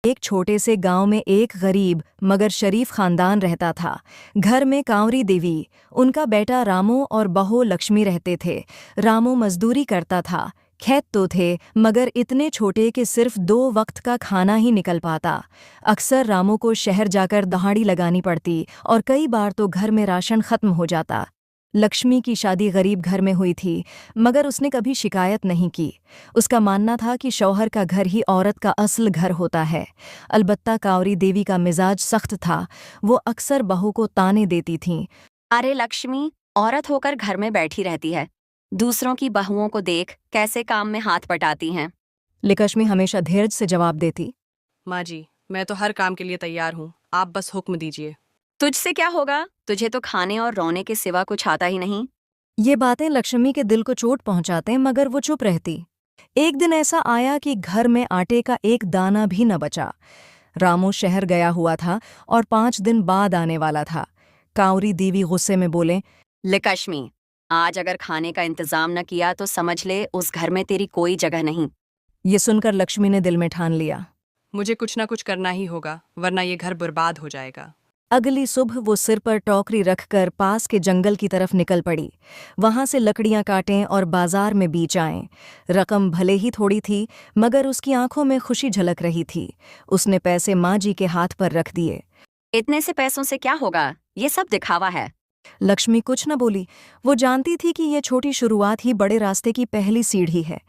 एक छोटे से गांव में एक गरीब मगर शरीफ खानदान रहता था। घर में कांवरी देवी, उनका बेटा रामू और बहू लक्ष्मी रहते थे। रामू मजदूरी करता था। खेत तो थे मगर इतने छोटे कि सिर्फ 2 वक्त का खाना ही निकल पाता। अक्सर रामू को शहर जाकर दहाड़ी लगानी पड़ती और कई बार तो घर में राशन खत्म हो जाता। लक्ष्मी की शादी गरीब घर में हुई थी मगर उसने कभी शिकायत नहीं की। उसका मानना था कि शौहर का घर ही औरत का असल घर होता है। अलबत्ता कांवरी देवी का मिजाज सख्त था। वो अक्सर बहू को ताने देती थीं। अरे लक्ष्मी, औरत होकर घर में बैठी रहती है, दूसरों की बहुओं को देख कैसे काम में हाथ बटाती हैं। लक्ष्मी हमेशा धीरज से जवाब देती। माँ जी, मैं तो हर काम के लिए तैयार हूँ, आप बस हुक्म दीजिए। तुझसे क्या होगा, तुझे तो खाने और रोने के सिवा कुछ आता ही नहीं। ये बातें लक्ष्मी के दिल को चोट पहुंचाते मगर वो चुप रहती। एक दिन ऐसा आया कि घर में आटे का एक दाना भी न बचा। रामू शहर गया हुआ था और 5 दिन बाद आने वाला था। कांवरी देवी गुस्से में बोले, लक्ष्मी, आज अगर खाने का इंतजाम न किया तो समझ ले उस घर में तेरी कोई जगह नहीं। ये सुनकर लक्ष्मी ने दिल में ठान लिया। मुझे कुछ ना कुछ करना ही होगा, वरना ये घर बर्बाद हो जाएगा। अगली सुबह वो सिर पर टोकरी रखकर पास के जंगल की तरफ निकल पड़ी। वहां से लकड़ियां काटें और बाजार में बेच आएं। रकम भले ही थोड़ी थी मगर उसकी आंखों में खुशी झलक रही थी। उसने पैसे माँ जी के हाथ पर रख दिए। इतने से पैसों से क्या होगा, ये सब दिखावा है। लक्ष्मी कुछ न बोली। वो जानती थी कि ये छोटी शुरुआत ही बड़े रास्ते की पहली सीढ़ी है।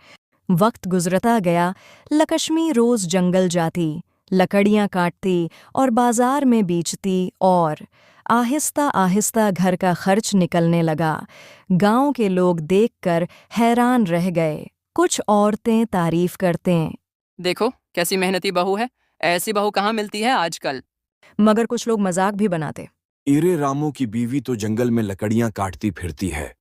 वक्त गुजरता गया। लक्ष्मी रोज जंगल जाती, लकड़ियां काटती और बाजार में बेचती और आहिस्ता आहिस्ता घर का खर्च निकलने लगा। गांव के लोग देखकर हैरान रह गए। कुछ औरतें तारीफ करते, देखो कैसी मेहनती बहू है, ऐसी बहू कहाँ मिलती है आजकल। मगर कुछ लोग मजाक भी बनाते। इरे रामू की बीवी तो जंगल में लकड़ियां काटती फिरती है।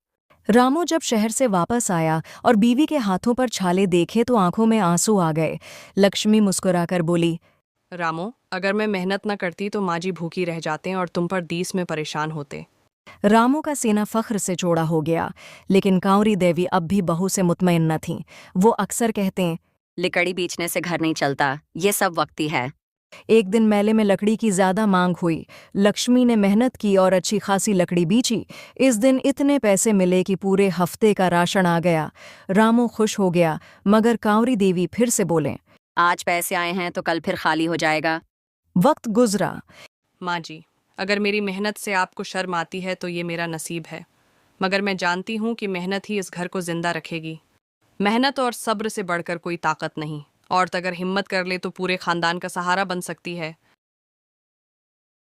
रामू जब शहर से वापस आया और बीवी के हाथों पर छाले देखे तो आंखों में आंसू आ गए। लक्ष्मी मुस्कुराकर बोली, रामू, अगर मैं मेहनत न करती तो माँ जी भूखी रह जाते और तुम पर दीस में परेशान होते। रामू का सीना फख्र से चौड़ा हो गया। लेकिन कांवरी देवी अब भी बहू से मुतमईन न थीं। वो अक्सर कहते, लकड़ी बेचने से घर नहीं चलता, ये सब वक्ती है। एक दिन मेले में लकड़ी की ज्यादा मांग हुई। लक्ष्मी ने मेहनत की और अच्छी खासी लकड़ी बेची। इस दिन इतने पैसे मिले कि पूरे हफ्ते का राशन आ गया। रामू खुश हो गया मगर कांवरी देवी फिर से बोले, आज पैसे आए हैं तो कल फिर खाली हो जाएगा। वक्त गुजरा। माँ जी, अगर मेरी मेहनत से आपको शर्म आती है तो ये मेरा नसीब है, मगर मैं जानती हूँ कि मेहनत ही इस घर को जिंदा रखेगी। मेहनत और सब्र से बढ़कर कोई ताकत नहीं। औरत अगर हिम्मत कर ले तो पूरे खानदान का सहारा बन सकती है।